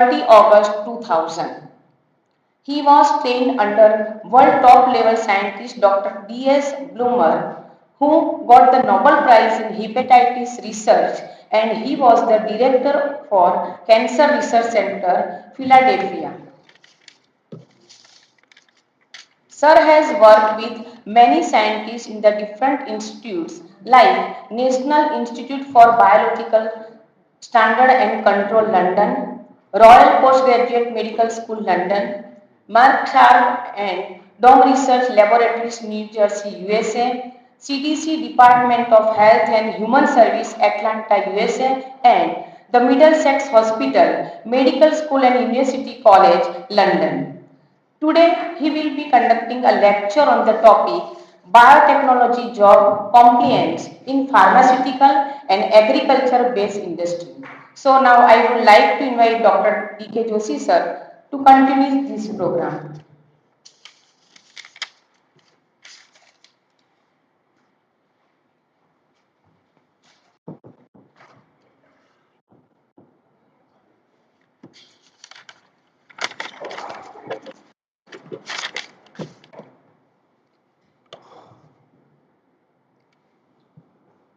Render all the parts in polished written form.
30 August 2000. He was trained under world top level scientist Dr. D.S. Bloomer, who got the Nobel Prize in Hepatitis Research, and he was the director for Cancer Research Center, Philadelphia. Sir has worked with many scientists in the different institutes like National Institute for Biological Standard and Control London, Royal Postgraduate Medical School London, Merck Sharp and Dome Research Laboratories New Jersey USA, CDC Department of Health and Human Service Atlanta USA and the Middlesex Hospital, Medical School and University College London. Today, he will be conducting a lecture on the topic Biotechnology Job Compliance in Pharmaceutical and Agriculture Based Industry. So now I would like to invite Dr. D.K. Joshi sir to continue this program.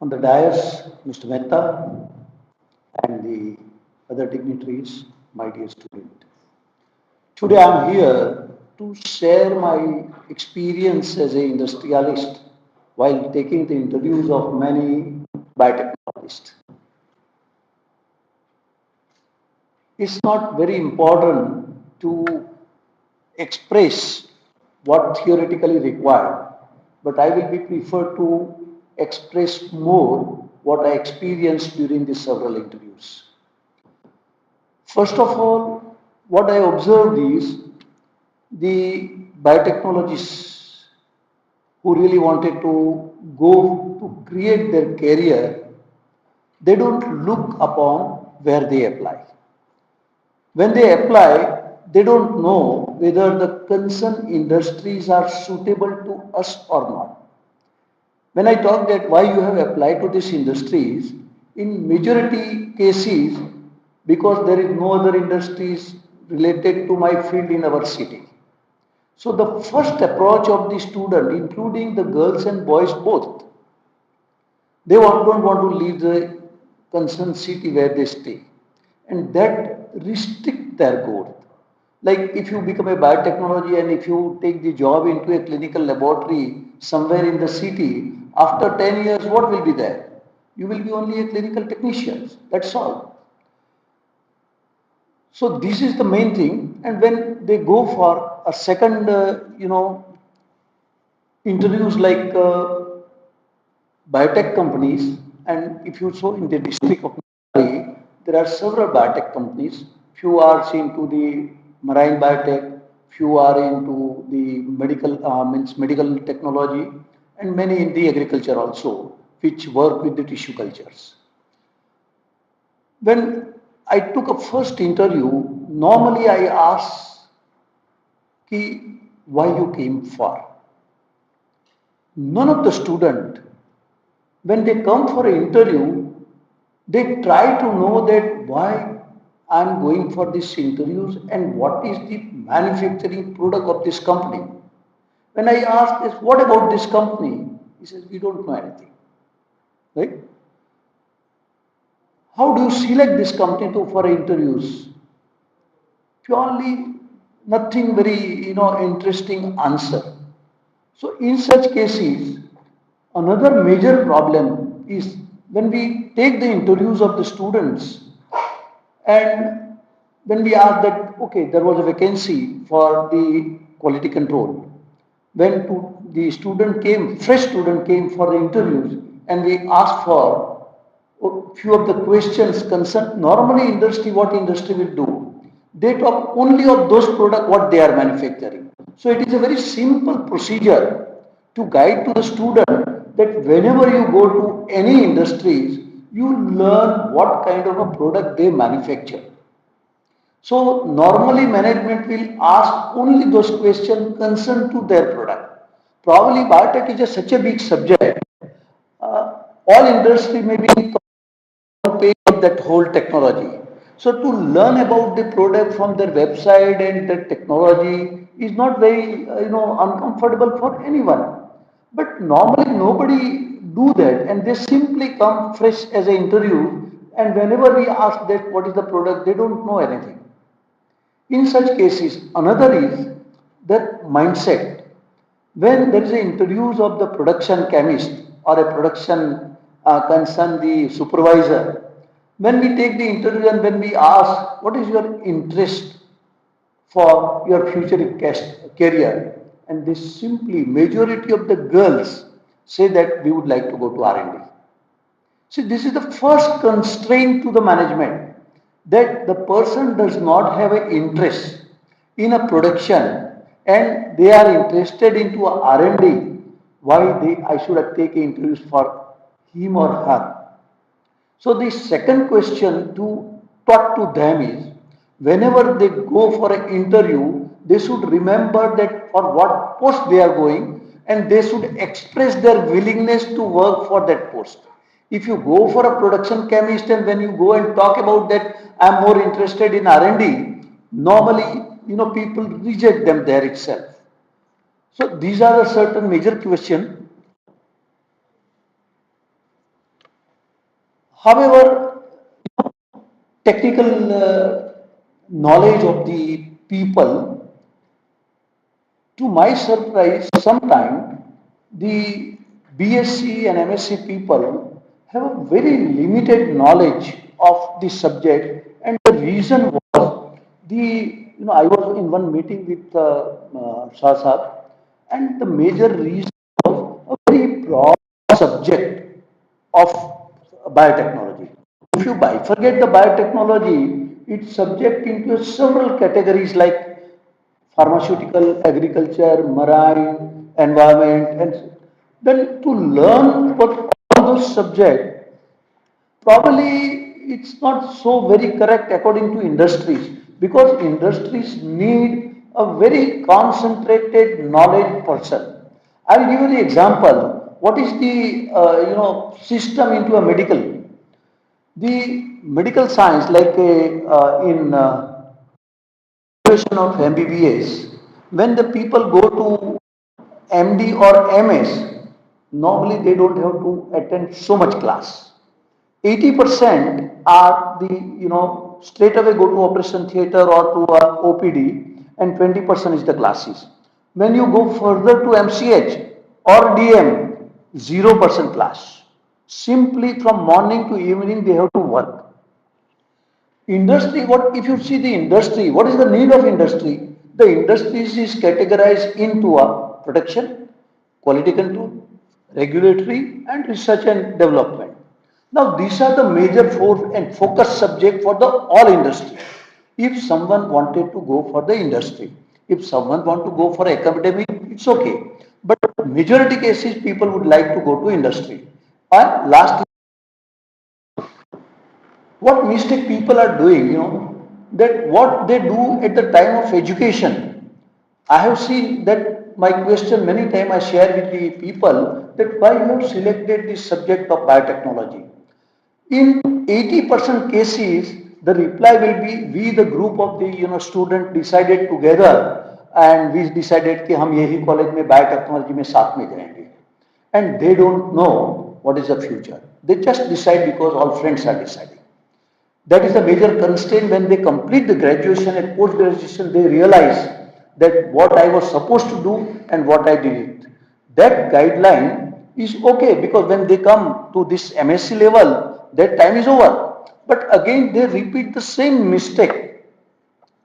On the dais, Mr. Mehta and the other dignitaries, my dear student. Today I am here to share my experience as an industrialist while taking the interviews of many biotechnologists. It's not very important to express what theoretically required, but I will be prefer to express more what I experienced during these several interviews. First of all, what I observed is the biotechnologists who really wanted to go to create their career, they don't look upon where they apply. When they apply, they don't know whether the concerned industries are suitable to us or not. When I talk that why you have applied to these industries, in majority cases, because there is no other industries related to my field in our city. So the first approach of the student, including the girls and boys both, they don't want to leave the concerned city where they stay. And that restrict their growth. Like if you become a biotechnology and if you take the job into a clinical laboratory somewhere in the city, after 10 years, what will be there? You will be only a clinical technician. That's all. So this is the main thing. And when they go for a second, interviews like biotech companies, and if you saw in the district of Nagari, there are several biotech companies. Few are into the marine biotech, few are into the medical technology, and many in the agriculture also, which work with the tissue cultures. When I took a first interview, normally I ask why you came for. None of the student, when they come for an interview, they try to know that why I am going for these interviews and what is the manufacturing product of this company. When I ask, what about this company? He says, we don't know anything. Right? How do you select this company for interviews? Purely nothing very interesting answer. So in such cases, another major problem is when we take the interviews of the students and when we ask that, okay, there was a vacancy for the quality control. When the fresh student came for the interviews and we asked for a few of the questions concerned, normally what industry will do? They talk only of those products what they are manufacturing. So it is a very simple procedure to guide to the student that whenever you go to any industries, you learn what kind of a product they manufacture. So normally management will ask only those questions concerned to their product. Probably biotech is such a big subject. All industry may be paying of that whole technology. So to learn about the product from their website and the technology is not very uncomfortable for anyone. But normally nobody do that, and they simply come fresh as an interview, and whenever we ask that what is the product, they don't know anything. In such cases, another is that mindset. When there is an introduce of the production chemist or a production concern, the supervisor, when we take the interview and when we ask what is your interest for your future career, and they simply majority of the girls say that we would like to go to R&D. See, this is the first constraint to the management, that the person does not have an interest in a production and they are interested into a R&D. Why I should have taken interviews for him or her? So the second question to talk to them is, whenever they go for an interview, they should remember that for what post they are going, and they should express their willingness to work for that post. If you go for a production chemist and when you go and talk about that I am more interested in R&D, normally people reject them there itself. So these are the certain major questions. However, technical knowledge of the people, to my surprise, sometimes the BSc and MSc people have a very limited knowledge of the subject, and the reason was I was in one meeting with Shah Sahab, and the major reason was a very broad subject of biotechnology. If you bifurcate the biotechnology, it's subject into several categories like pharmaceutical, agriculture, marine, environment, and then to learn about all those subjects, probably it's not so very correct according to industries, because industries need a very concentrated knowledge person. I'll give you the example. What is the system into a medical? The medical science, like in graduation of MBBS, when the people go to MD or MS, normally they don't have to attend so much class. 80% are straight away go to operation theatre or to OPD, and 20% is the classes. When you go further to MCH or DM, 0% class. Simply from morning to evening they have to work. Industry, what if you see the industry, what is the need of industry? The industry is categorized into a production, quality control, regulatory, and research and development. Now these are the major four and focus subject for the all industry. If someone wanted to go for the industry, if someone want to go for academic, it's okay. But majority cases people would like to go to industry. And last, what mistake people are doing, that what they do at the time of education. I have seen that my question many times I share with the people that why you have selected this subject of biotechnology. In 80% cases, the reply will be we the group of the student decided together and we decided कि हम यही college में biotechnology में साथ में जाएंगे, and they don't know what is the future. They just decide because all friends are deciding. That is a major constraint. When they complete the graduation and post graduation, they realize that what I was supposed to do and what I did. That guideline is okay, because when they come to this MSc level, that time is over. But again, they repeat the same mistake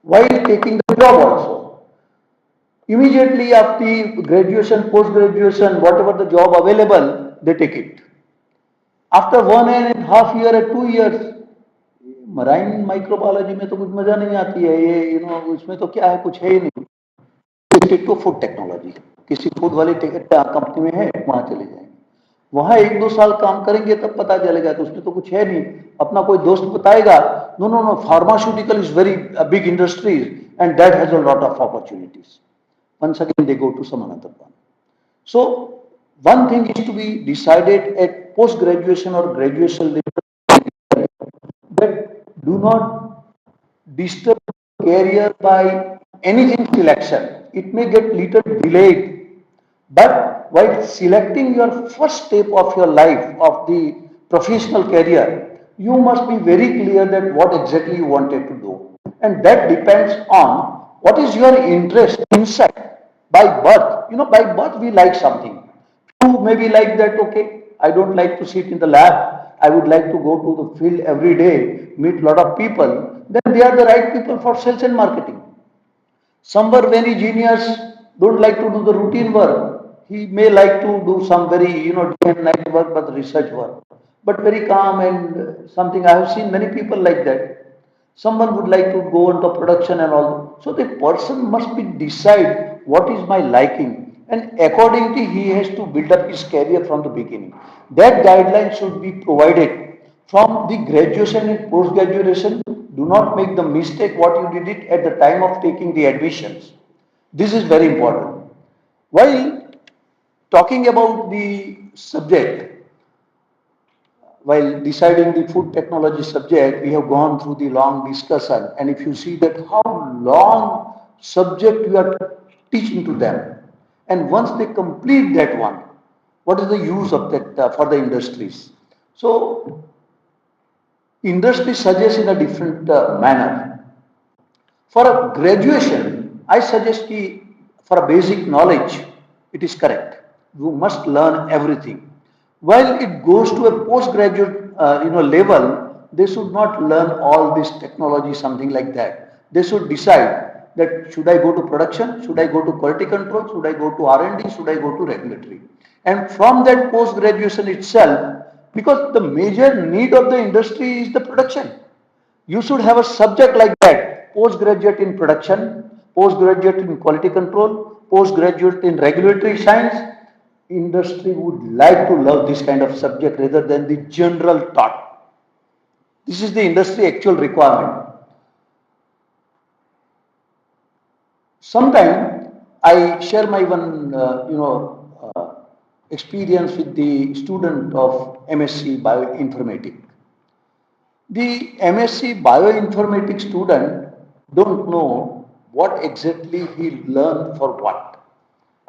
while taking the job also. Immediately after graduation, post graduation, whatever the job available, they take it. After 1.5 years or 2 years, marine microbiology में तो कुछ मजा नहीं आती है, ये उसमें तो क्या है, कुछ है ही नहीं। स्टिक टू फूड टेक्नोलॉजी, किसी फूड वाली कंपनी में है, वहां चले जाएंगे, वहां 1-2 साल काम करेंगे तब पता चलेगा कि उसमें तो कुछ है नहीं। अपना कोई दोस्त बताएगा, no no no, pharmaceutical is very big industries and that has a lot of opportunities. Once again they go to some another one. So one thing is to be decided at post graduation or graduation level, that do not disturb career by anything selection. It may get little delayed, but while selecting your first step of your life, of the professional career, you must be very clear that what exactly you wanted to do. And that depends on what is your interest inside. By birth, by birth we like something. You maybe like that, okay, I don't like to sit in the lab. I would like to go to the field every day, meet a lot of people. Then they are the right people for sales and marketing. Some were very genius, don't like to do the routine work. He may like to do some very, day and night work, but research work. But very calm and something. I have seen many people like that. Someone would like to go into production and all. So the person must be decide what is my liking, and accordingly he has to build up his career from the beginning. That guideline should be provided from the graduation and post graduation. Do not make the mistake what you did it at the time of taking the admissions. This is very important. While talking about the subject, while deciding the food technology subject, we have gone through the long discussion, and if you see that how long subject we are teaching to them, and once they complete that one, what is the use of that for the industries? So industry suggests in a different manner. For a graduation, I suggest ki for a basic knowledge, it is correct. You must learn everything. While it goes to a postgraduate, level, they should not learn all this technology, something like that. They should decide that should I go to production, should I go to quality control, should I go to R&D, should I go to regulatory. And from that post graduation itself, because the major need of the industry is the production. You should have a subject like that, postgraduate in production, postgraduate in quality control, postgraduate in regulatory science. Industry would like to love this kind of subject rather than the general thought. This is the industry actual requirement. Sometime I share my one, experience with the student of MSc Bioinformatics. The MSc Bioinformatics student don't know what exactly he learned for what.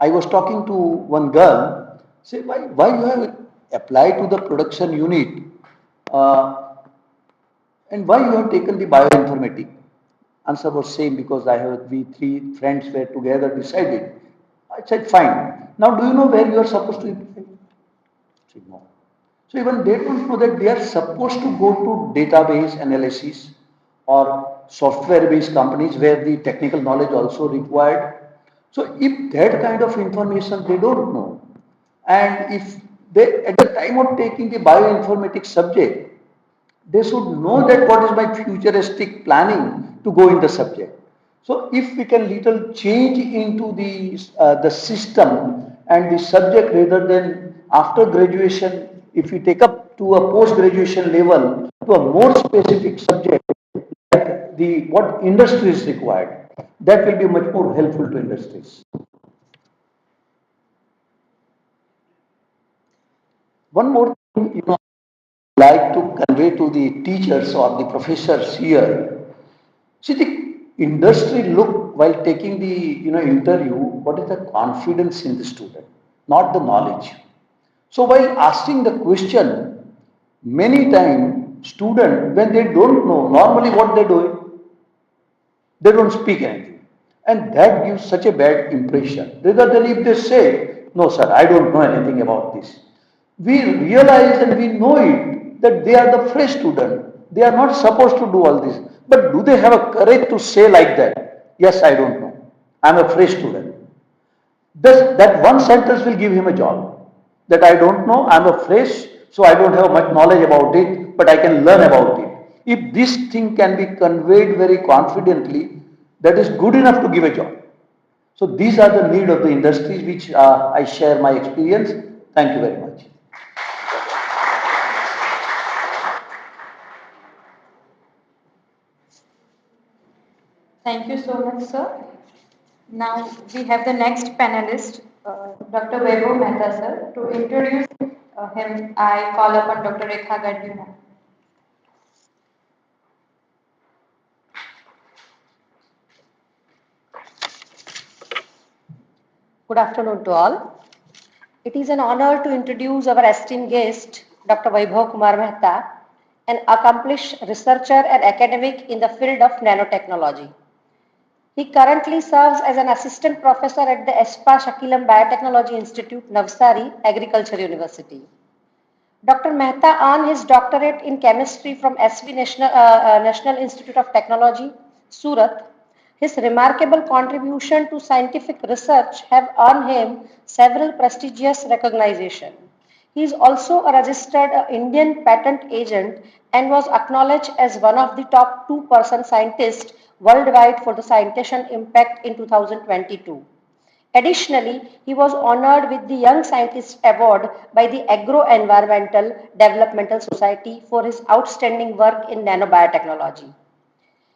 I was talking to one girl, say, why you have applied to the production unit uh, and why you have taken the bioinformatics? Answer was same because we three friends were together decided. I said, fine. Now do you know where you are supposed to apply? Said, no. So even they don't know that they are supposed to go to database analysis or software-based companies where the technical knowledge also required. So if that kind of information they don't know, and if they at the time of taking the bioinformatics subject, they should know that what is my futuristic planning to go in the subject. So if we can little change into the system and the subject rather than after graduation, if we take up to a post graduation level to a more specific subject like the what industry is required, that will be much more helpful to industries. One more thing, like to convey to the teachers or the professors here. See, the industry look while taking the interview, what is the confidence in the student, not the knowledge. So while asking the question, many times student when they don't know, normally what they do, they don't speak anything, and that gives such a bad impression. Rather than if they say, "No, sir, I don't know anything about this," we realize and we know it that they are the fresh student. They are not supposed to do all this. But do they have a courage to say like that? Yes, I don't know. I am a fresh student. That one sentence will give him a job. That I don't know, I am a fresh, so I don't have much knowledge about it, but I can learn about it. If this thing can be conveyed very confidently, that is good enough to give a job. So these are the need of the industries which I share my experience. Thank you very much. Thank you so much, sir. Now we have the next panelist, Dr. Vaibhav Mehta, sir. To introduce him, I call upon Dr. Rekha Gadvi, ma'am. Good afternoon to all. It is an honor to introduce our esteemed guest, Dr. Vaibhav Kumar Mehta, an accomplished researcher and academic in the field of nanotechnology. He currently serves as an assistant professor at the ESPA Shakilam Biotechnology Institute, Navsari, Agriculture University. Dr. Mehta earned his doctorate in chemistry from SV National Institute of Technology, Surat. His remarkable contribution to scientific research have earned him several prestigious recognition. He is also a registered Indian patent agent and was acknowledged as one of the top 2% scientists worldwide for the citation impact in 2022. Additionally, he was honored with the Young Scientist Award by the Agro-Environmental Developmental Society for his outstanding work in nanobiotechnology.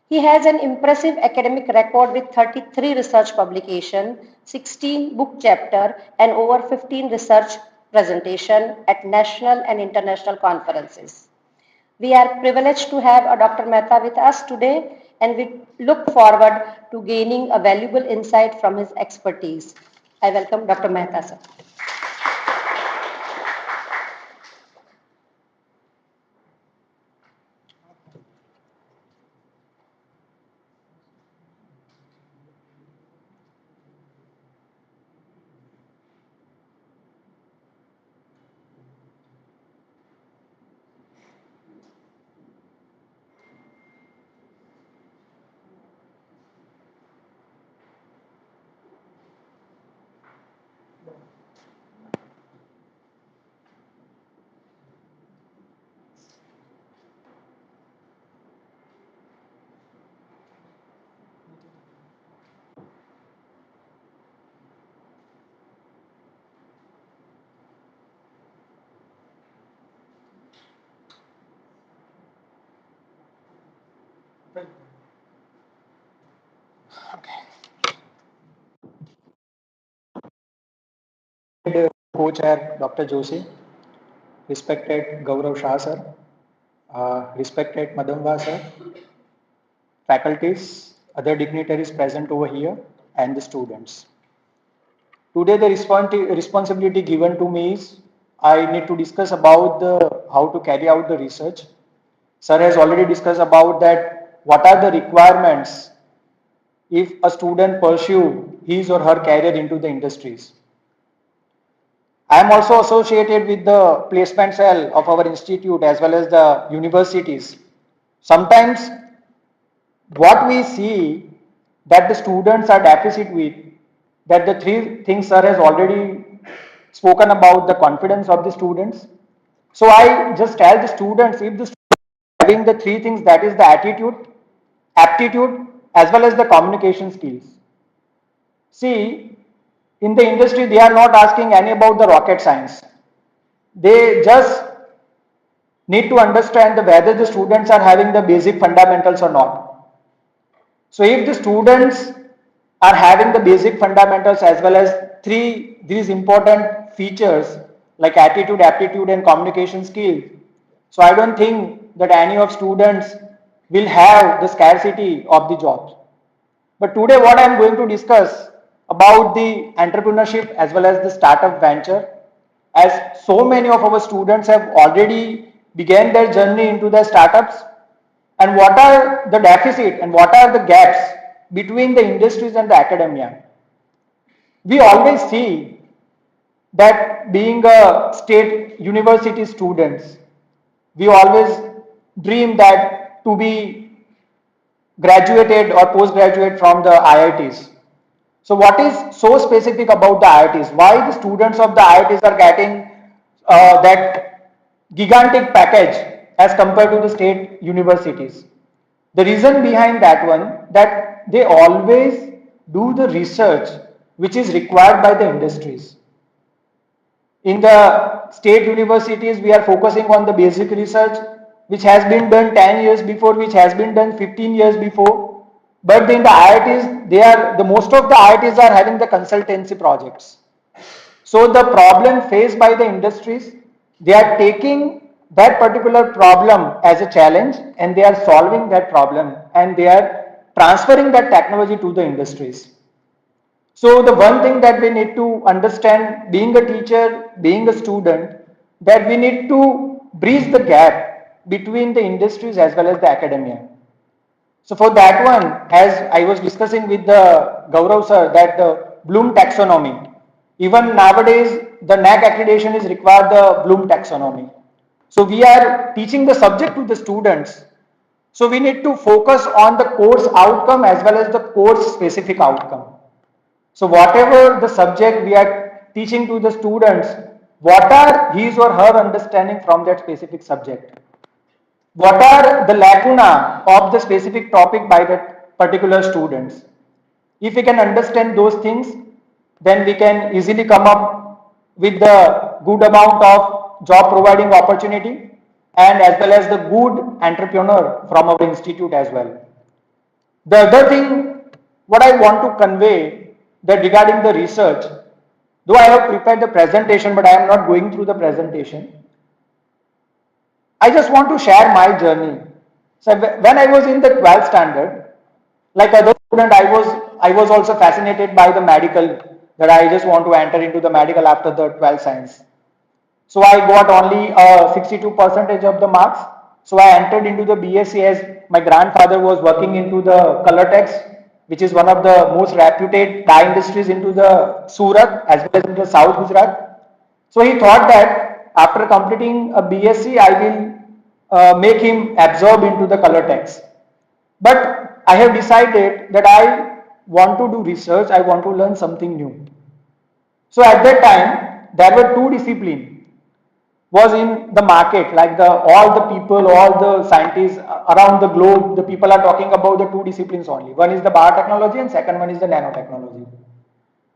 He has an impressive academic record with 33 research publications, 16 book chapters, and over 15 research presentations at national and international conferences. We are privileged to have Dr. Mehta with us today, and we look forward to gaining a valuable insight from his expertise. I welcome Dr. Mehta, sir. Co-chair Dr. Joshi, respected Gaurav Shah sir, respected Madamba sir, faculties, other dignitaries present over here, and the students. Today the responsibility given to me is I need to discuss about how to carry out the research. Sir has already discussed about that what are the requirements if a student pursue his or her career into the industries. I am also associated with the placement cell of our institute as well as the universities. Sometimes what we see that the students are deficit with, that the three things sir has already spoken about the confidence of the students. So I just tell the students if the students are having the three things, that is the attitude, aptitude as well as the communication skills. See, in the industry they are not asking any about the rocket science. They just need to understand whether the students are having the basic fundamentals or not. So if the students are having the basic fundamentals as well as these important features like attitude, aptitude and communication skill, so I don't think that any of students will have the scarcity of the jobs. But today what I am going to discuss about the entrepreneurship as well as the startup venture, as so many of our students have already began their journey into the startups, and what are the deficit and what are the gaps between the industries and the academia. We always see that being a state university students, we always dream that to be graduated or postgraduate from the IITs. So what is so specific about the IITs? Why the students of the IITs are getting that gigantic package as compared to the state universities? The reason behind that one, that they always do the research which is required by the industries. In the state universities, we are focusing on the basic research, which has been done 10 years before, which has been done 15 years before. But in the IITs, most of the IITs are having the consultancy projects. So the problem faced by the industries, they are taking that particular problem as a challenge and they are solving that problem and they are transferring that technology to the industries. So the one thing that we need to understand, being a teacher, being a student, that we need to bridge the gap between the industries as well as the academia. So for that one, as I was discussing with the Gaurav sir, that the Bloom taxonomy, even nowadays the NAC accreditation is required the Bloom taxonomy. So we are teaching the subject to the students. So we need to focus on the course outcome as well as the course specific outcome. So whatever the subject we are teaching to the students, what are his or her understanding from that specific subject? What are the lacuna of the specific topic by that particular students? If we can understand those things, then we can easily come up with the good amount of job providing opportunity and as well as the good entrepreneur from our institute as well. The other thing, what I want to convey that regarding the research, though I have prepared the presentation, but I am not going through the presentation. I just want to share my journey. So when I was in the 12th standard, like other student, I was also fascinated by the medical, that I just want to enter into the medical after the 12th science. So I got only 62 percentage of the marks. So I entered into the BSc as my grandfather was working into the color text, which is one of the most reputed dye industries into the Surat as well as in the South Gujarat. So he thought that after completing a BSc, I will make him absorb into the color text. But I have decided that I want to do research, I want to learn something new. So at that time, there were two disciplines was in the market, like the all the people, all the scientists around the globe, the people are talking about the two disciplines only. One is the biotechnology and second one is the nanotechnology.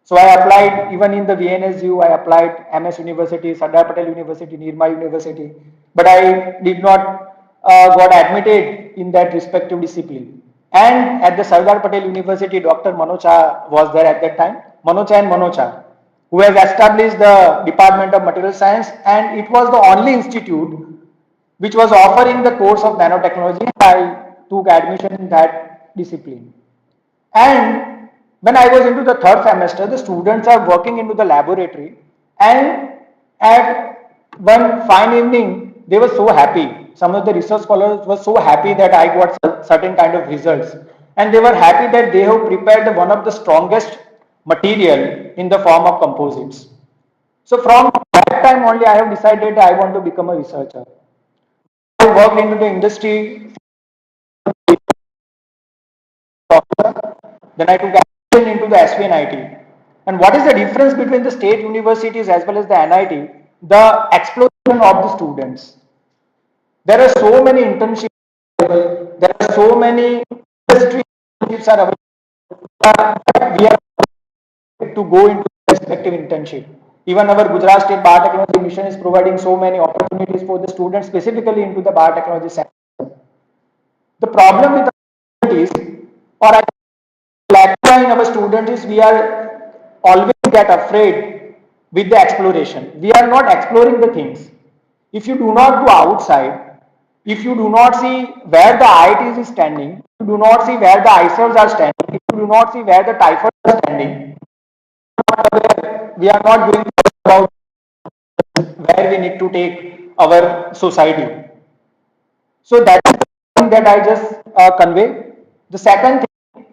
So I applied even in the VNSU, I applied MS University, Sardar Patel University, Nirma University, but I did not got admitted in that respective discipline. And at the Sardar Patel University, Dr. Manocha was there at that time, Manocha and Manocha, who has established the Department of Material Science, and it was the only institute which was offering the course of nanotechnology. I took admission in that discipline. And when I was into the third semester, the students are working into the laboratory, and at one fine evening, they were so happy. Some of the research scholars were so happy that I got certain kind of results, and they were happy that they have prepared one of the strongest material in the form of composites. So from that time only, I have decided I want to become a researcher. I worked into the industry, then I took admission into the SVNIT. And what is the difference between the state universities as well as the NIT? The exploration of the students. There are so many internships available. There are so many industry internships are available. We are to go into respective internship. Even our Gujarat State Biotechnology Mission is providing so many opportunities for the students specifically into the biotechnology sector. The problem with is, or I lacuna in our students is we are always get afraid with the exploration. We are not exploring the things. If you do not go outside, if you do not see where the IITs is standing, if you do not see where the ISERs are standing, if you do not see where the typhoid are standing, we are not going to about where we need to take our society. So that is the thing that I just convey. The second thing,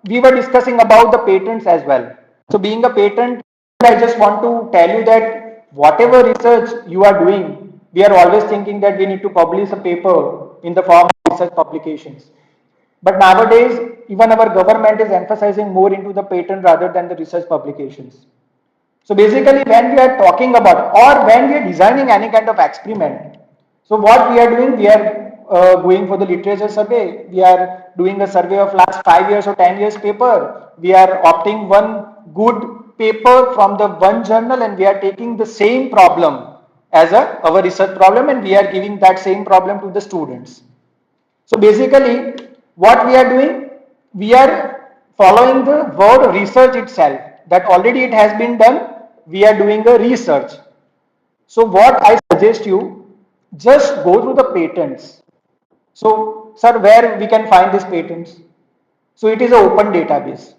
we were discussing about the patents as well. So being a patent, I just want to tell you that whatever research you are doing, we are always thinking that we need to publish a paper in the form of research publications. But nowadays, even our government is emphasizing more into the patent rather than the research publications. So basically, when we are talking about or when we are designing any kind of experiment, so what we are doing, we are going for the literature survey. We are doing a survey of last 5 years or 10 years paper. We are opting one good paper from the one journal, and we are taking the same problem as our research problem, and we are giving that same problem to the students. So basically, what we are doing, we are following the word research itself, that already it has been done, we are doing a research. So what I suggest you, just go through the patents. So, sir, where we can find these patents? So it is an open database.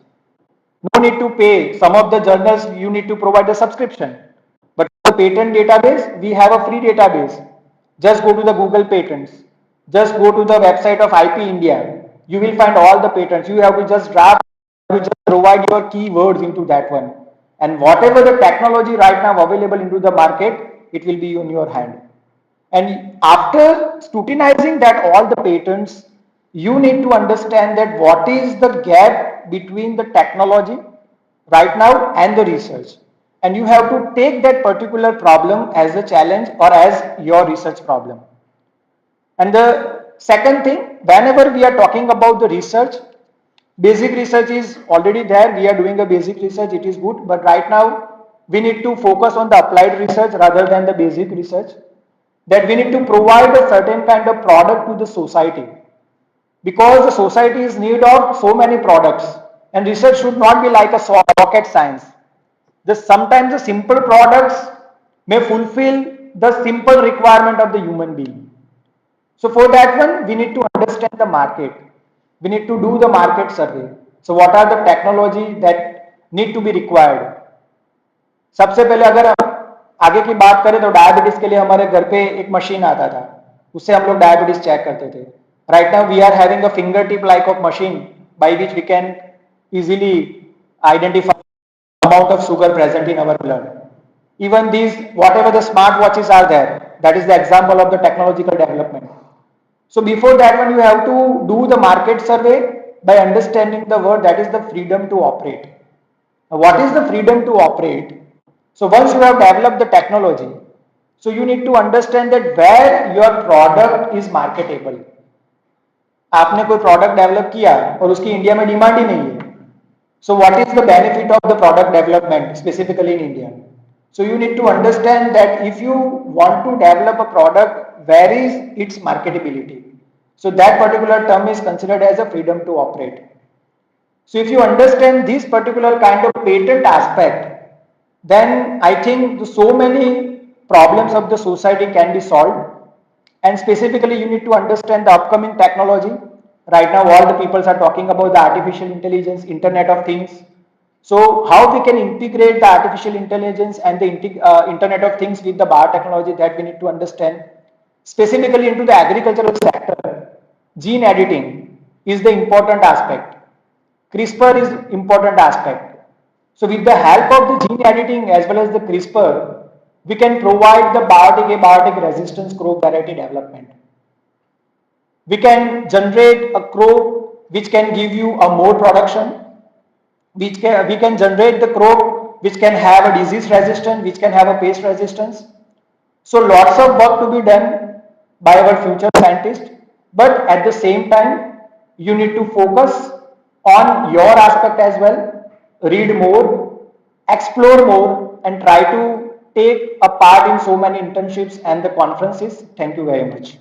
No need to pay. Some of the journals you need to provide a subscription. But the patent database, we have a free database. Just go to the Google patents. Just go to the website of IP India. You will find all the patents. You have to just draft, you just provide your keywords into that one. And whatever the technology right now available into the market, it will be in your hand. And after scrutinizing that all the patents, you need to understand that what is the gap between the technology right now and the research. And you have to take that particular problem as a challenge or as your research problem. And the second thing, whenever we are talking about the research, basic research is already there. We are doing a basic research, it is good. But right now, we need to focus on the applied research rather than the basic research. That we need to provide a certain kind of product to the society. Because the society is in need of so many products. And research should not be like a rocket science. Sometimes the simple products may fulfill the simple requirement of the human being. So for that one, we need to understand the market. We need to do the market survey. So what are the technology that need to be required? सबसे पहले अगर आगे की बात करें तो diabetes के लिए हमारे घर पे एक मशीन आता था, उससे हम लोग डायबिटीज चेक करते थे. Right now we are having a finger tip like of machine by which we can easily identify amount of sugar present in our blood. Even these, whatever the smart watches are there, that is the example of the technological development. So before that one, you have to do the market survey by understanding the word that is the freedom to operate. Now, what is the freedom to operate? So once you have developed the technology, so you need to understand that where your product is marketable. आपने कोई product develop किया और उसकी India में demand ही नहीं है. So what is the benefit of the product development specifically in India? So you need to understand that if you want to develop a product, where is its marketability? So that particular term is considered as a freedom to operate. So if you understand this particular kind of patent aspect, then I think so many problems of the society can be solved. And specifically, you need to understand the upcoming technology. Right now, all the people are talking about the artificial intelligence, Internet of Things. So how we can integrate the artificial intelligence and the Internet of Things with the biotechnology, that we need to understand. Specifically into the agricultural sector, gene editing is the important aspect. CRISPR is important aspect. So with the help of the gene editing as well as the CRISPR, we can provide the biotic resistance crop variety development. We can generate a crop which can give you a more production. We can generate the crop which can have a disease resistance, which can have a pest resistance. So lots of work to be done by our future scientists, but at the same time, you need to focus on your aspect as well, read more, explore more, and try to take a part in so many internships and the conferences. Thank you very much.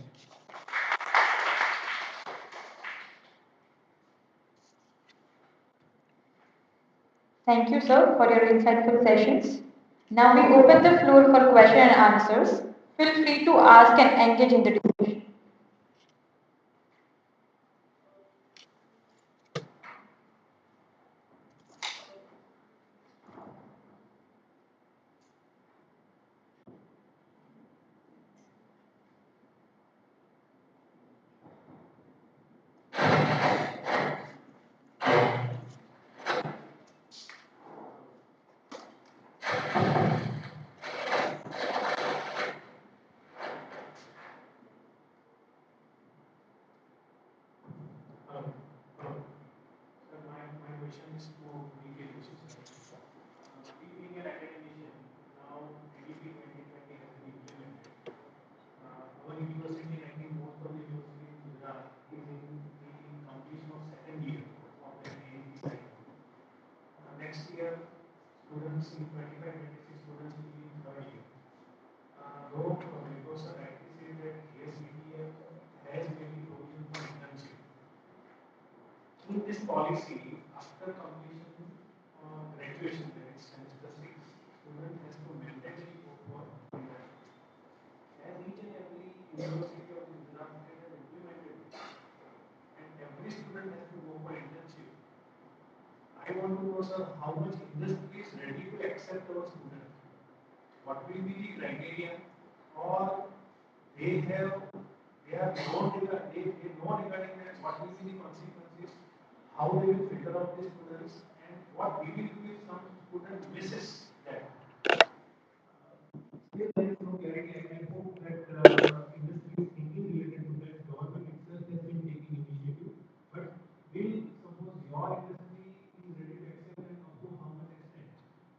Thank you, sir, for your insightful sessions. Now we open the floor for question and answers. Feel free to ask and engage in the discussion. I want to know, sir, how much industry is ready to accept our students? What will be the criteria? Or they have, they are known, they know regarding that what will be the consequences, how they will filter out the students, and what we will do if some student misses that. Still, there is no clarity. I hope that industry is thinking related to that. Government itself has been taking initiative. But will suppose your industry is ready to accept and up to how much extent?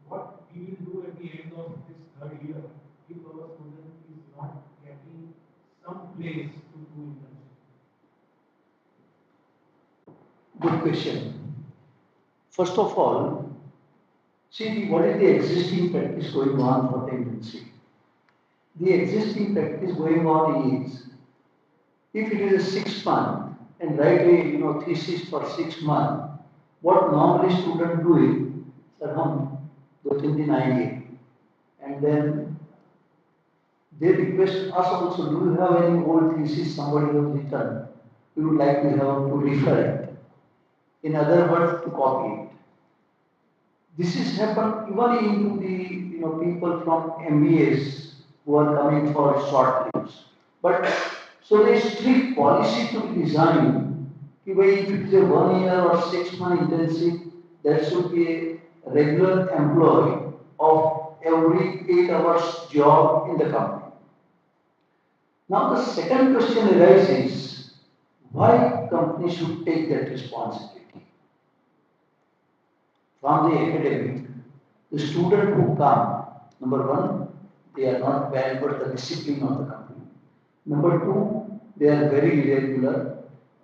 What we will do at the end of this third year if our student is not getting some place to do internship? Good question. First of all, see what is the existing practice going on for the industry? The existing practice going on is if it is a 6 month and write a thesis for 6 months, what normally students do it, sir, hum 2-3 दिन आएंगे, and then they request us also, do you have any old thesis somebody has written? We would like to have to refer it. In other words, to copy it. This is happened even into the people from MBAs who are coming for short trips. But so there is strict policy to be designed. If it is a 1 year or 6 month intensive, there should be a regular employee of every 8 hours job in the company. Now the second question arises, why company should take that responsibility? From the academic, the student who come, number one, they are not bad but the discipline of the company. Number two, they are very irregular.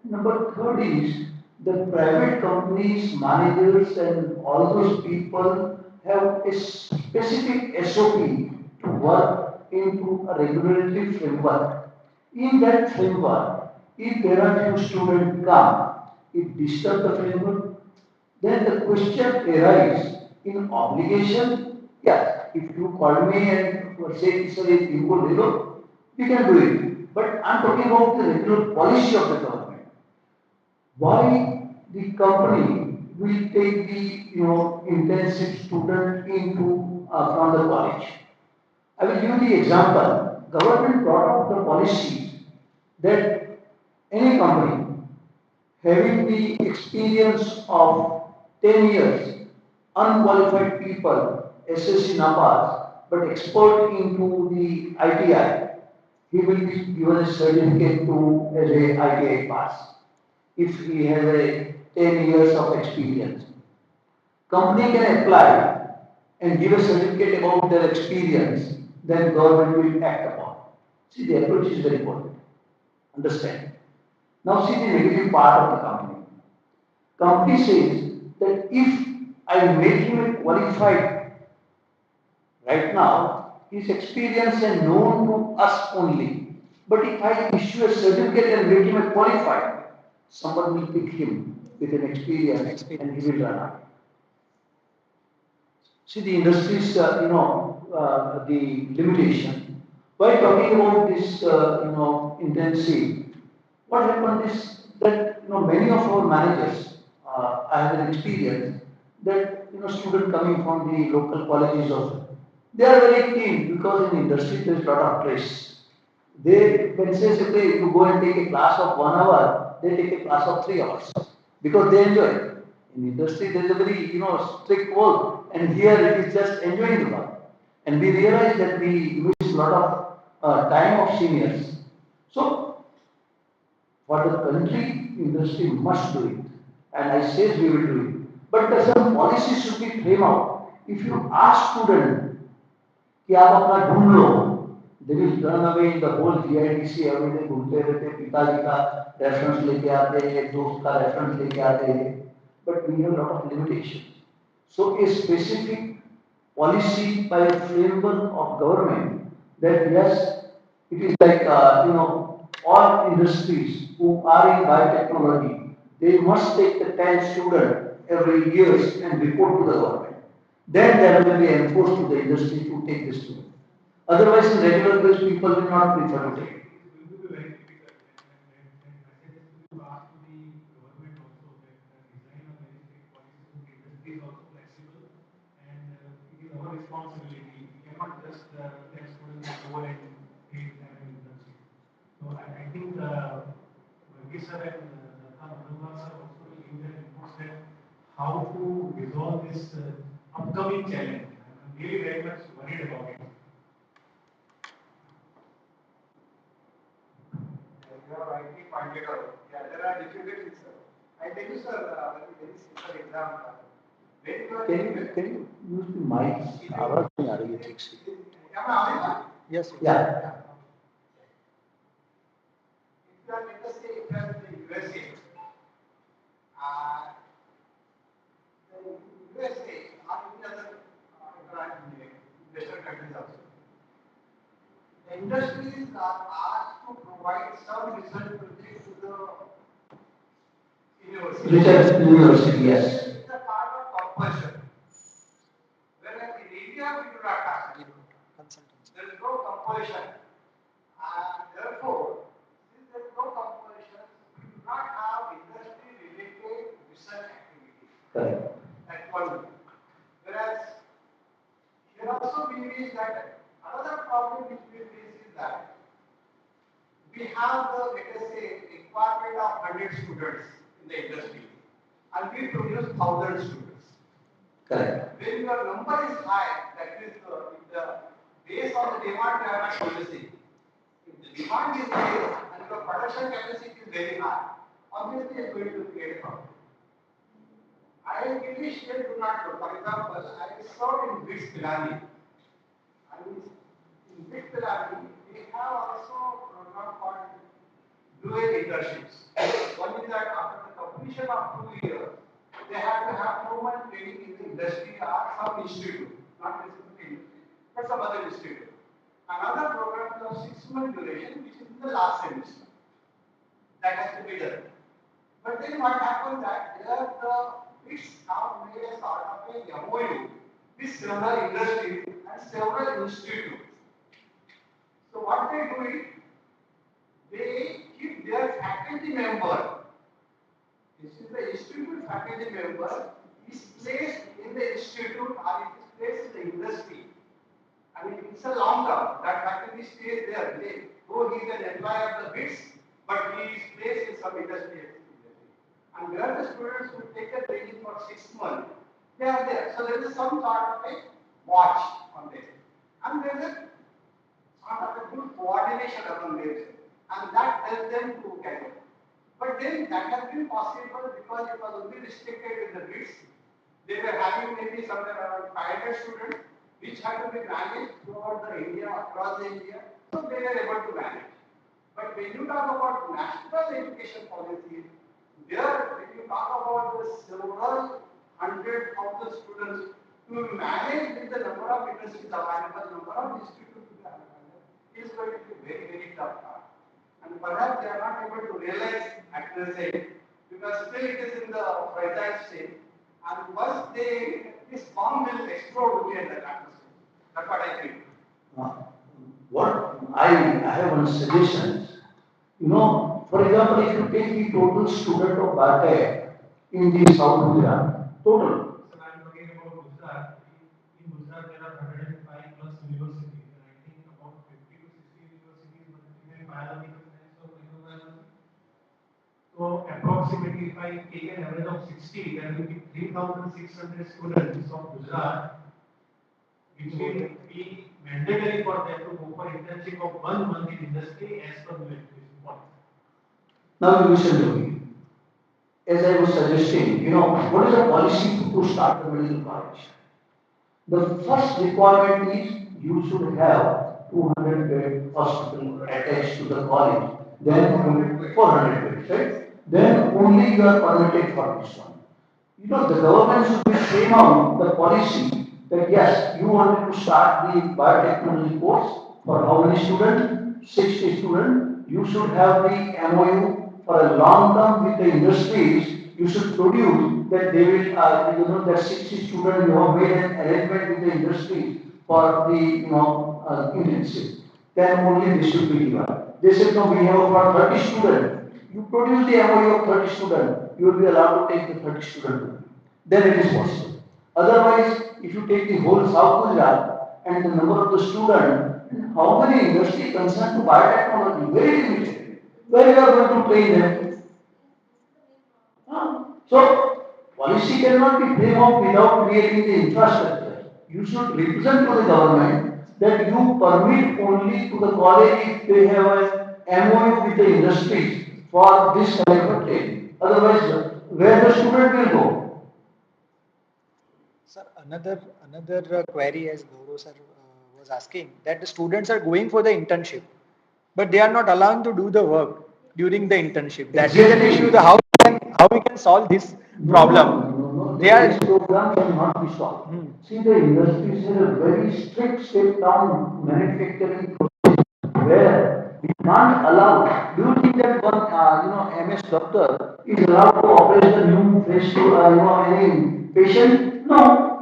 Number third is the private companies, managers and all those people have a specific SOP to work into a regulatory framework. In that framework, if there are few students come, it disturbs the framework, then the question arises in obligation. Yes, if you call me and say, sir, you go below, we can do it. But I'm talking about the regular policy of the government. Why the company will take the intensive student into from the college? I will give you the example. Government brought out the policy that any company having the experience of 10 years, unqualified people, SSC NAPAS, but expert into the ITI, he will be given a certificate to as a ITI pass if he has a 10 years of experience. Company can apply and give a certificate about their experience, then government will act upon. See, the approach is very important. Understand? Now see the negative part of the company. Company says that if I make him a qualified right now, his experience and known to us only. But if I issue a certificate and make him a qualified, someone will pick him with an experience and he will run out. See the industry's, the limitation. While talking about this, intensive, what happened is that many of our managers, I have an experience that student coming from the local colleges also, they are very keen because in industry there is a lot of stress. They when say okay, you go and take a class of 1 hour, they take a class of 3 hours because they enjoy it. In industry there is a very strict work, and here it is just enjoying the work. And we realize that we miss a lot of time of seniors. So for the country, industry must do it. And I say we will do it. But the some policy should be framed out. If you ask student कि आप अपना ढूंढ लो, they will run away in the whole GIDC every day घूमते रहते, पिताजी का reference लेके आते हैं, दोस्त का रेफरेंस लेके आते हैं. But we have a lot of limitations. So a specific policy by a framework of government that yes, it is like all industries who are in biotechnology, they must take the 10 students every year and report to the government. Then there will be enforced to the industry to take the student. Otherwise, in regular base, people will not prefer to take it. It will be very difficult, and messages will be passed to the government also that design a very strict policy to the industry industry is also flexible, and it is our responsibility. We cannot just tell students to go and create an internship. So I think Varghese sir and Manohar sir also will give their inputs that how to resolve this upcoming challenge. I'm really very much worried about it. You have rightly pointed out. Yeah, there are difficulties, sir. I tell you, sir, very simple example. When you are Can you use the mic? आवाज नहीं आ रही है ठीक से. am I audible? Yes. Yeah. If you are, let us say, if you are in the USA, the USA or any other Western countries also, the industries are asked to provide some research project to the university. Research university, yes. It's a part of compulsion. Whereas in India, we do not have. There is no compulsion. And therefore, since there is no compulsion, we do not have industry-related research activities. Correct. That's one. Whereas here also we face that another problem which we face is that we have the, let us say, requirement of 100 students in the industry, and we produce 1,000 students. Correct. When your number is high, that is based on the demand you are producing. If the demand is high and your production capacity is very high, obviously it's going to create a problem. I English here do not know. For example, I served in BITS Pilani. And in BITS Pilani, we have also a program called dual internships. One is that after the completion of 2 years, they have to have 2 months training in the industry or some institute, not necessarily industry, but some other institute. Another program is of 6 month duration, which is in the last semester. That has to be done. But then what happens that there the BITS have made a sort of a MOU with several industries and several institutes. So what they do is, they keep their faculty member. This is the institute faculty member is placed in the institute or it is placed in the industry. I mean, it's a long term. That faculty stays there. Though he is an employee of the BITS, but he is placed in some industry. And where the students will take a training for 6 months, they are there. So there is some sort of a watch on them. And there is a sort of a good coordination among them. And that helps them to carry on. But then that has been possible because it was only restricted in the BITS. They were having maybe somewhere around 500 students, which had to be managed throughout the India, across the India. So they were able to manage. But when you talk about national education policy, there, when you talk about the several 100,000 students to manage with the number of industries available, number of institutes available, is going to be very, very tough. And perhaps they are not able to realize at present because still it is in the fragile state. And once this bomb will explode only at the atmosphere. That's what I think. What I have one suggestion. For example, if you take the total student of Biotech in the South Gujarat, total. So I'm talking about Gujarat. In Gujarat, there are 105 plus universities, and I think about 50 to 60 universities in biological science or microbiology. So approximately, if I take an average of 60, there will be 3,600 students of Gujarat, which will be mandatory for them to go for internship of 1 month in industry as per new education policy. Now you listen to me. As I was suggesting, what is the policy to start the medical college? The first requirement is you should have 200-bed hospital attached to the college. Then 400 beds, right? Then only you are permitted for this one. The government should be frame out the policy that yes, you wanted to start the biotechnology course for how many students? 60 students. You should have the MOU for a long term with the industries. You should produce that they will, that 60 students you have made an arrangement with the industry for the, internship. Then only this should be given. They said, no, we have about 30 students. You produce the MOU of 30 students, you will be allowed to take the 30 students. Then it is possible. Otherwise, if you take the whole South Gujarat and the number of the students, how many industry concerned to biotechnology? Very limited. Where you are going to train them? So, policy cannot be framed up without creating the infrastructure. You should represent to the government that you permit only to the college if they have a MOU with the industries for this kind of training. Otherwise, where the student will go? Sir, another query as Gaurav sir was asking that the students are going for the internship, but they are not allowed to do the work during the internship. That is an issue. The how we can solve this problem? They are. This program cannot be solved. See, the industries have a very strict step-down manufacturing where we can't allow. Do you think that one, MS doctor is allowed to operate a new fresh, any patient? No.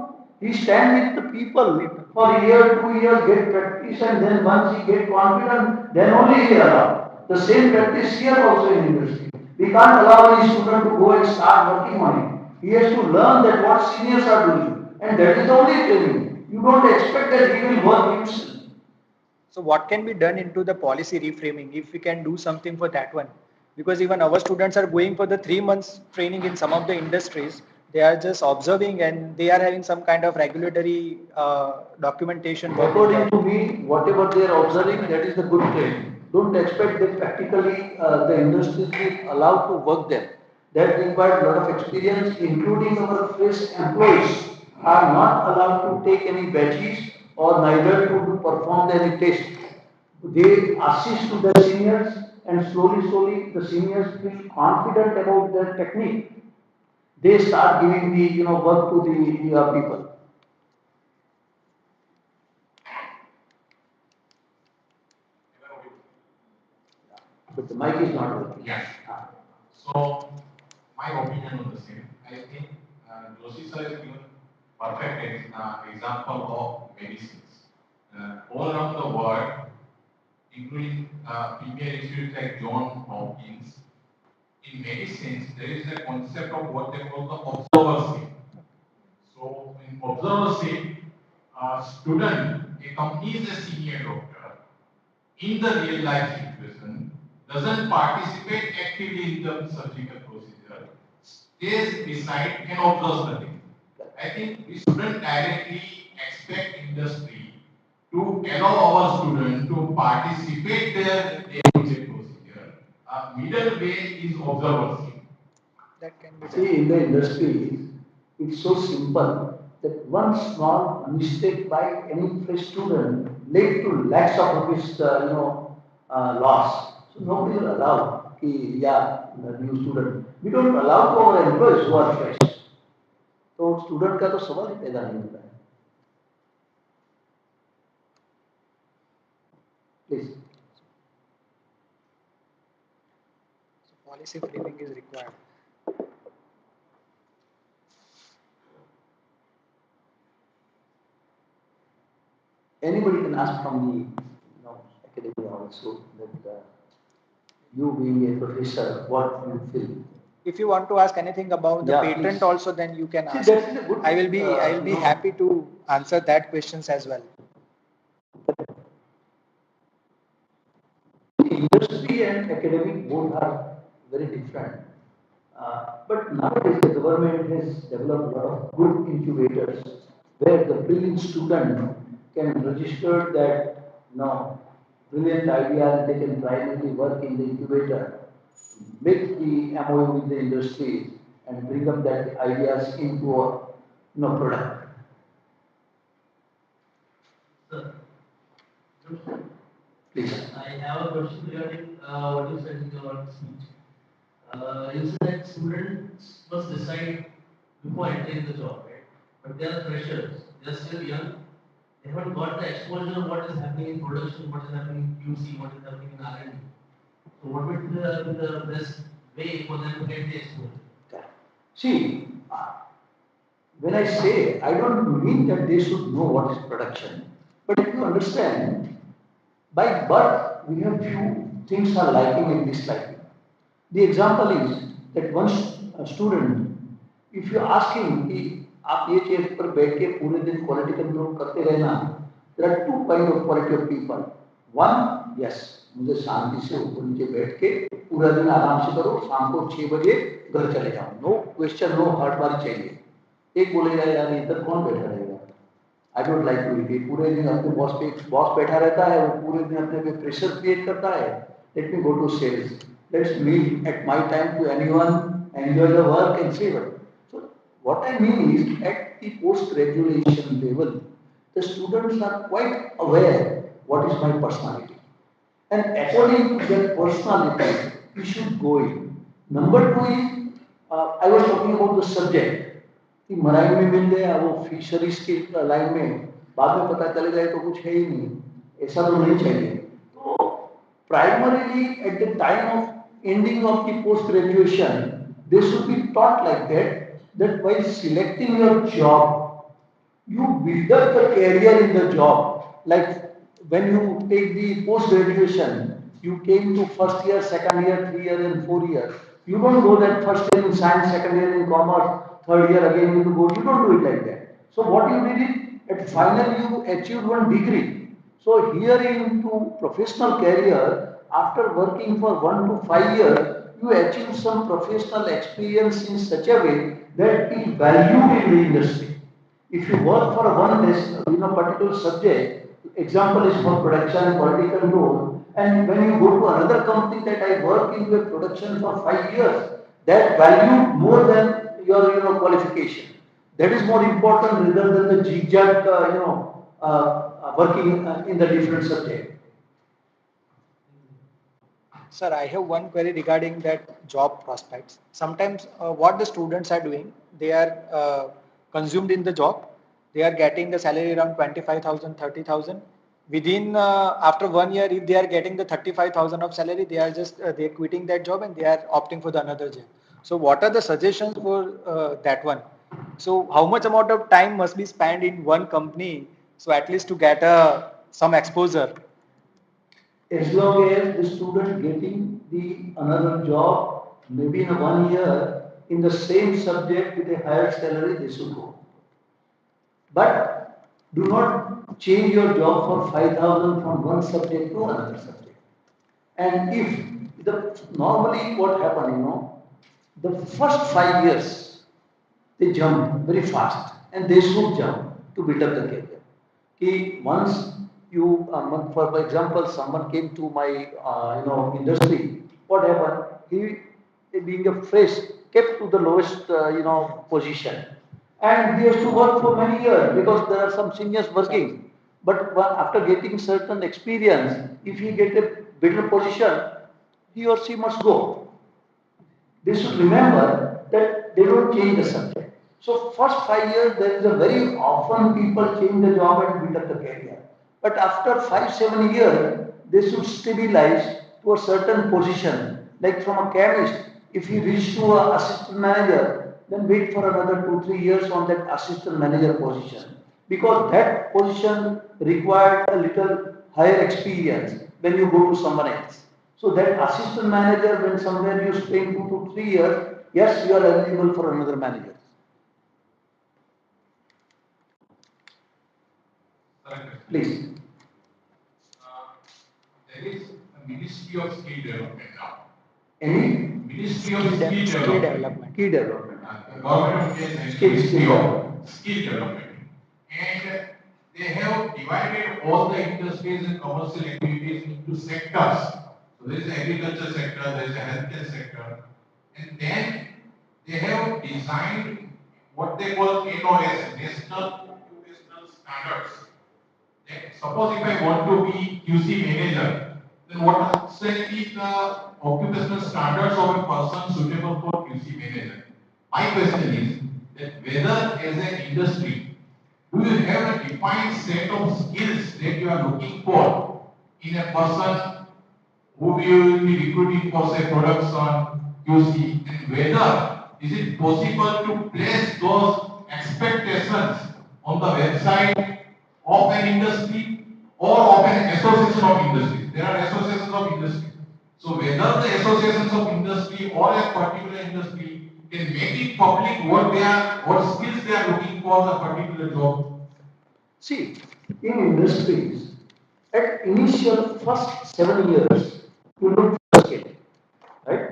He stands with the people for a year, 2 years, get practice, and then once he get confident, then only he allowed. The same practice here also in industry. We can't allow any student to go and start working on it. He has to learn that what seniors are doing, and that is the only training. You don't expect that he will work himself. So what can be done into the policy reframing if we can do something for that one? Because even our students are going for the 3 months training in some of the industries. They are just observing and they are having some kind of regulatory documentation. According to me, whatever they are observing, that is the good training. Don't expect that practically the industries will allow to work there. That requires a lot of experience, including our fresh employees are not allowed to take any badges or neither to perform any test. They assist to the seniors and slowly the seniors feel confident about their technique. They start giving the work to the people. But the mic is not working. Yes. So, my opinion on the same. I think Joshi sir has given perfect example of medicines. All around the world, including premier institutes like John Hopkins, in medicines, there is a concept of what they call the observership. So, in observership, a student accompanies a senior doctor in the real life situation, doesn't participate actively in the surgical procedure, stays beside and observes the thing. I think we shouldn't directly expect industry to allow our students to participate their day-to-day procedure. A middle way is observership. That can be done. See, in the industry, it's so simple that one small mistake by any fresh student led to lakhs of rupees, loss. So nobody will allow, yeah, the new student. We don't allow to our employees who are fresh. तो student का तो सवाल ही पैदा नहीं होता है. Please. So policy framing is required. Anybody can ask from the academia also that you being a professor, what you feel. If you want to ask anything about the patent please. also, then you can See, ask. that is a good, I will be happy to answer that questions as well. Industry and academic both are very different. But nowadays the government has developed a lot of good incubators where the brilliant student can register that brilliant idea and they can primarily work in the incubator, make the MOU with the industry and bring up that ideas into a product. Sir, Please. I have a question regarding what you said in your speech. You said that students must decide before entering the job, right? But they are freshers, they are still young, they haven't got the exposure of what is happening in production, what is happening in QC, what is happening in R&D. So what would be the best way for them to get the exposure? See, when I say, I don't mean that they should know what is production. But if you understand, by birth, we have few things are liking and disliking. The example is that one student, if you ask him, आप ये chair पर बैठ के पूरे दिन quality control करते रहना, there are two kind of quality of people. One, yes, मुझे शांति से ऊपर नीचे बैठ के पूरा दिन आराम से करो, शाम को 6 बजे घर चले जाओ, नो क्वेश्चन, नो हर्ट बारी चाहिए। एक बोलेगा यार इधर कौन बैठा रहेगा, I don't like to it, पूरे दिन अपने बॉस पे बॉस बैठा रहता है, वो पूरे दिन अपने पे प्रेशर क्रिएट करता है, let me go to sales, let's meet at my time to anyone, enjoy the work and save it. So what I mean is at the post graduation level, the students are quite aware what is my personality, and according to that personality we should go in. Number two is I was talking about the subject कि मराई में मिल गया, वो fisheries की line में बाद में पता चल गया तो कुछ है ही नहीं, ऐसा तो नहीं चाहिए। तो primarily at the time of ending of the post graduation they should be taught like that while selecting your job you build up the career in the job. Like when you take the post graduation, you came to first year, second year, 3 year, and 4 year. You don't go that first year in science, second year in commerce, third year again you go. You don't do it like that. So what you did it at final you achieved one degree. So here into professional career, after working for 1 to 5 years, you achieve some professional experience in such a way that is valued in the industry. If you work for particular subject, example is for production, quality control, and when you go to another company that I work in your production for 5 years, that value more than your qualification. That is more important rather than the zigzag working in the different subject. Sir, I have one query regarding that job prospects. Sometimes what the students are doing, they are consumed in the job. They are getting the salary around 25,000, 30,000. Within after 1 year, if they are getting the 35,000 of salary, they are just they are quitting that job and they are opting for the another job. So what are the suggestions for that one? So how much amount of time must be spent in one company so at least to get some exposure? As long as the student getting the another job, maybe in 1 year, in the same subject with a higher salary, they should go. But do not change your job for 5,000 from one subject to another subject. And if the normally what happen, the first 5 years they jump very fast, and they should jump to build up the career. Okay, once you, for example, someone came to my industry. What happened? He being a fresh, kept to the lowest position, and he has to work for many years because there are some seniors working. But after getting certain experience, if he get a better position, he or she must go. They should remember that they don't change the subject. So first 5 years, there is a very often people change the job and build up the career. But after 5, 7 years, they should stabilize to a certain position. Like from a chemist, if he reach to an assistant manager, then wait for another 2, 3 years on that assistant manager position. Because that position required a little higher experience when you go to someone else. So that assistant manager, when somewhere you spend 2 to 3 years, yes, you are eligible for another manager. Please. There is a Ministry of Skill Development now. Any? Ministry of Skill Development. Key development. The government of India is Skill Ministry development. of Skill Development. And they have divided all the industries and commercial activities into sectors. So there is the agriculture sector, there is the healthcare sector, and then they have designed what they call NOS, National Occupational Standards. Suppose if I want to be QC manager, then what exactly the occupational standards of a person suitable for QC manager? My question is that whether as an industry, do you have a defined set of skills that you are looking for in a person who you will be recruiting for say production, QC, and whether is it possible to place those expectations on the website of an industry or of an association of industries. There are associations of industry. So whether the associations of industry or a particular industry you can make it public what skills they are looking for the particular job. See, in industries, at initial first 7 years, you look for skill, right?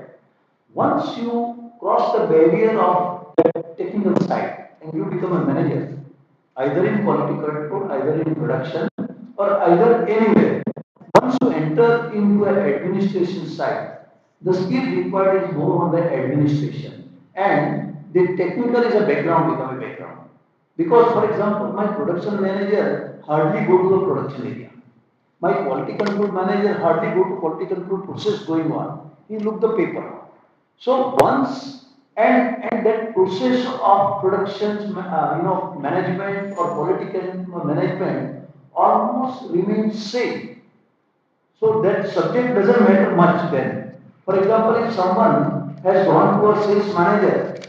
Once you cross the barrier of the technical side and you become a manager, either in quality control, either in production, or either anywhere, once you enter into an administration side, the skill required is more on the administration, and the technical is a background become a background. Because, for example, my production manager hardly go to the production area. My quality control manager hardly go to quality control process going on. He look the paper. So once and that process of production, management or political management almost remains same. So that subject doesn't matter much then. For example, if someone has gone to a sales manager,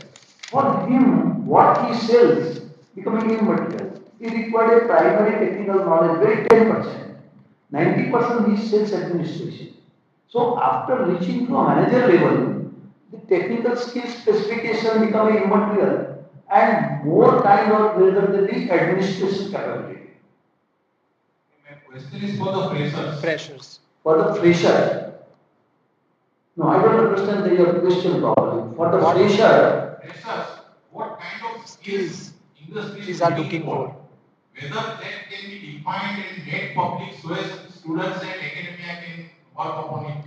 for him, what he sells becoming immaterial. He required a primary technical knowledge, very 10%. 90% is sales administration. So after reaching to a manager level, the technical skill specification become immaterial and more kind of rather than the administration capability. My question is for the freshers. Freshers. For the fresher, no, I don't understand your question properly. For the fresher, Freshers, what kind of skills industries These are looking for. whether that can be defined and made public so as students and academia can work upon it.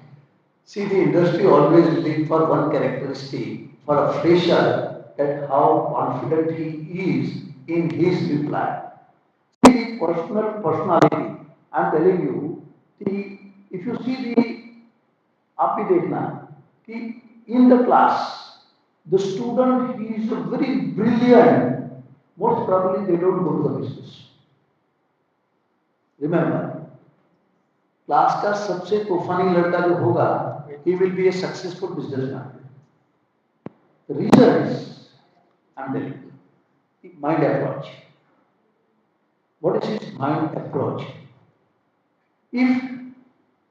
see, the industry always look for one characteristic for a fresher that how confident he is in his reply. See, the personality, I'm telling you, the if you see the आप भी देखना कि in the class the student he is very brilliant, most probably they don't go to the business. Remember, class का सबसे तूफानी लड़का जो होगा he will be a successful businessman. The reason is, I'm telling you, mind approach. What is his mind approach? If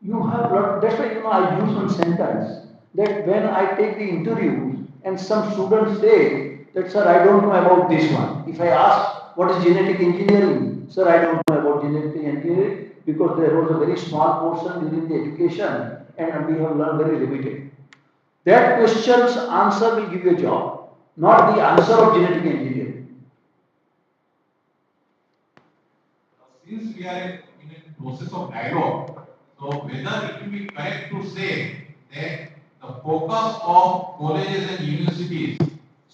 you have lot, that's why I use one sentence that when I take the interviews and some students say that sir I don't know about this one. If I ask what is genetic engineering, sir I don't know about genetic engineering because there was a very small portion during the education and we have learned very limited. That question's answer will give you a job, not the answer of genetic engineering. Since we are in a process of dialogue, so whether it will be correct to say that the focus of colleges and universities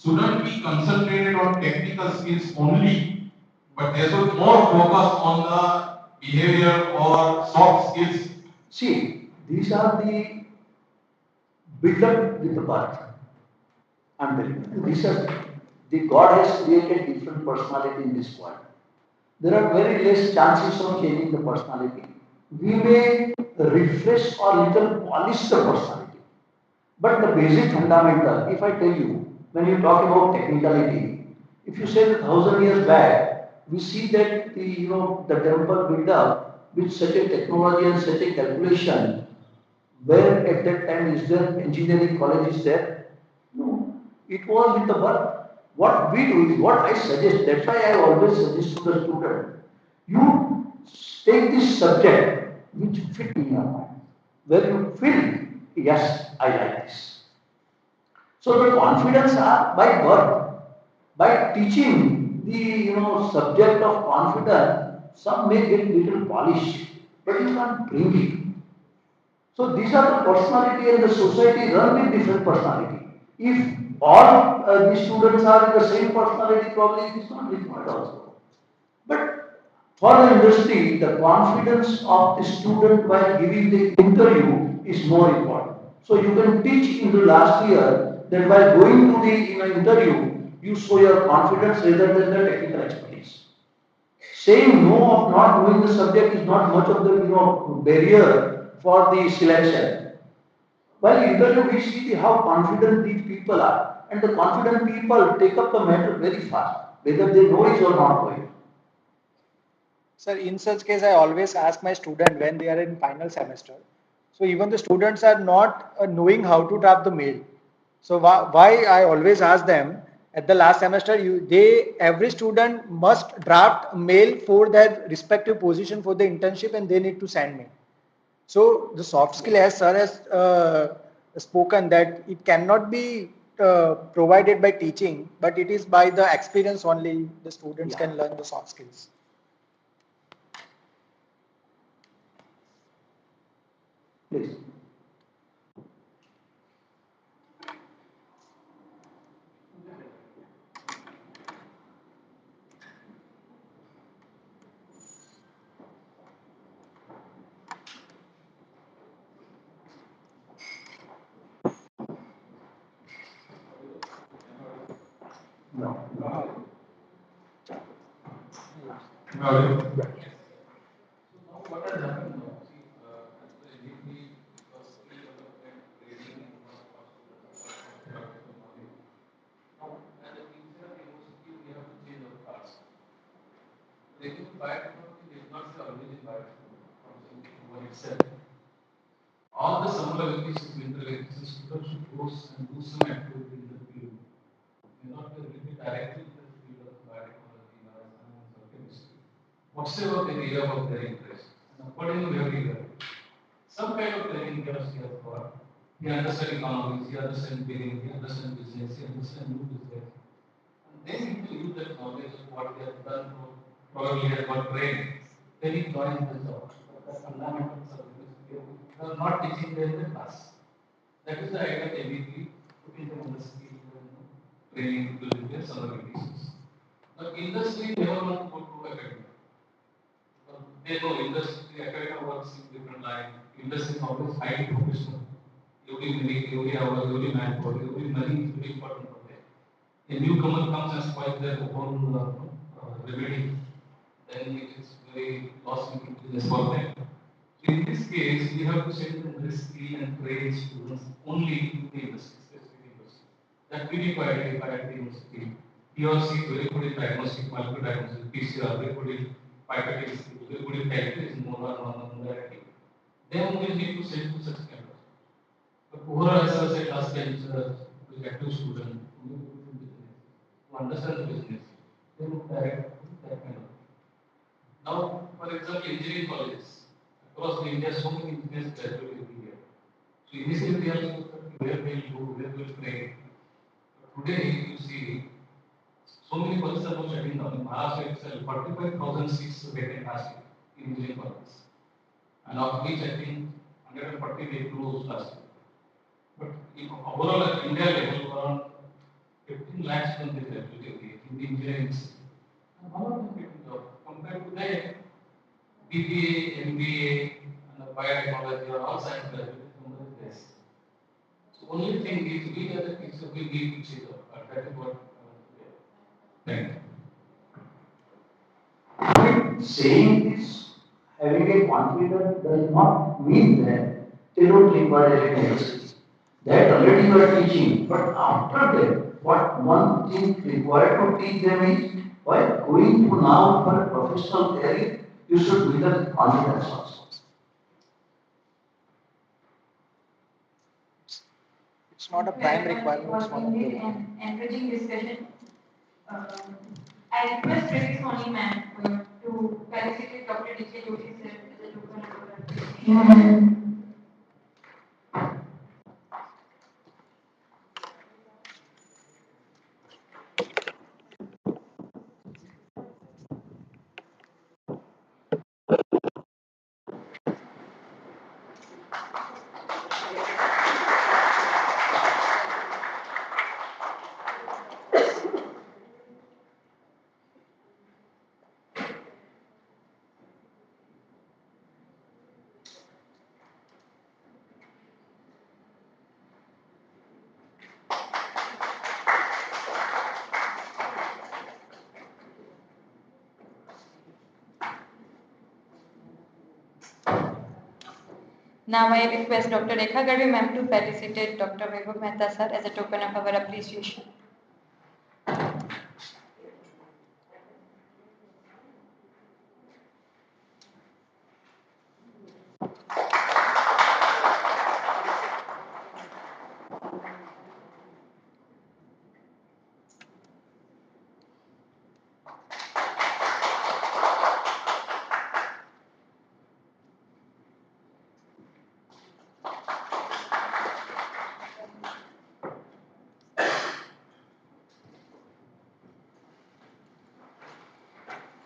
shouldn't be concentrated on technical skills only, but there should more focus on the behavior or soft skills. See, these are the built up with the birth. I'm telling you, these are the God has created different personality in this world. There are very less chances of changing the personality. We may refresh or little polish the personality. But the basic fundamental, if I tell you, when you talk about technicality, if you say 1,000 years back, we see that the temple built up with such a technology and such a calculation, where at that time is there engineering college is there? No. It was with the work. What we do is what I suggest, that's why I always suggest to the student, you take this subject which fit in your mind, where you feel, yes, I like this. So the confidence are by birth, by teaching the subject of confidence, some may get little polish, but you can't bring it. So these are the personality and the society run with different personality. If all the students are in the same personality, probably it is not required also. But for the industry, the confidence of the student while giving the interview is more important. So you can teach in the last year that while going to the interview, you show your confidence rather than the technical expertise. Saying no of not knowing the subject is not much of the barrier for the selection. While interview we see how confident these people are, and the confident people take up the matter very fast, whether they know it or not know it. Sir, in such case, I always ask my student when they are in final semester. So even the students are not knowing how to type the mail. So why I always ask them at the last semester, every student must draft a mail for their respective position for the internship and they need to send me. So the soft skill, as sir has spoken, that it cannot be provided by teaching, but it is by the experience only the students can learn the soft skills. Please. No. No. Now, what has happened now? See, as per NDP, because skill development, training, now, as a teacher, university, we have to change our paths. Taking biotechnology is not the origin biotechnology from itself. All the summer vacations, winter vacations, students should go and do some activity in the field. May not be related directly to the field of biotechnology or science or chemistry. Whatever the area of their interest. And accordingly, we have to learn. Some kind of training comes here for. He understands economics, he understands billing, he understands business, he understands new business. And then he will use that knowledge of what he has done, probably he has got trained. Then he joins the job. The fundamentals of the business. They are not teaching them in the class. That is the idea of MEP, putting them on the skill training during their summer vacations. But industry never want to go to academia. They know industry, academia works in different line. Industry is always highly professional. Every minute, every hour, every manpower, every money is very important for them. A newcomer comes and spoils their whole remedy, then it is very loss-making business for them. So in this case, we have to send them very skilled and trained students only to the industry, specific industry. That we need to identify at the university. He or she is very good in diagnostic, molecular diagnostic, PCR, very good in pipetting skills, very good in calculation, molarity. Then we need to send to such kind of. But overall, as I said last time, who is active student, who understand the business, they would direct that kind of. Now, for example, engineering colleges across the India, so many engineers graduate every year. So initially they are looking where they will go, where they will train. But today you see so many colleges are now shutting down. In Maharashtra itself, 45,000 seats vacant last year in engineering colleges. And of which I think 140 they closed last year. But overall at India level, around 15 lakhs from this activity in the engineering system. And all of them getting job. Compared to that, BBA, MBA, and biotechnology are all science graduates from the place. So only thing is we as a teacher we need to change our that is what thank you. But saying this, having a confidence does not mean that they don't require any skills. That already you are teaching, but after that, what one thing required to teach them is while going to now for a professional career, you should build a confidence also. It's not a prime requirement, it's one of the requirements. Encouraging discussion. I request Tracy Soni ma'am to felicitate Dr. D.K. Joshi sir as a token of our appreciation. Now I request Dr. Rekha Gadvi ma'am to felicitate Dr. Vaibhav Mehta sir as a token of our appreciation.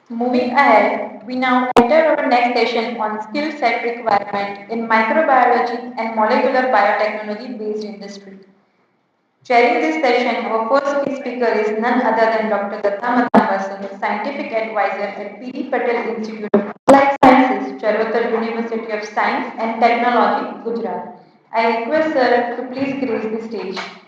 Moving ahead, we now enter our next session on skill set requirement in microbiology and molecular biotechnology based industry. Chairing this session, our first key speaker is none other than Dr. Datta Matavasan, Scientific Advisor at P.D. Patel Institute of Applied Sciences, Charvatar University of Science and Technology, Gujarat. I request Sir to please grace the stage.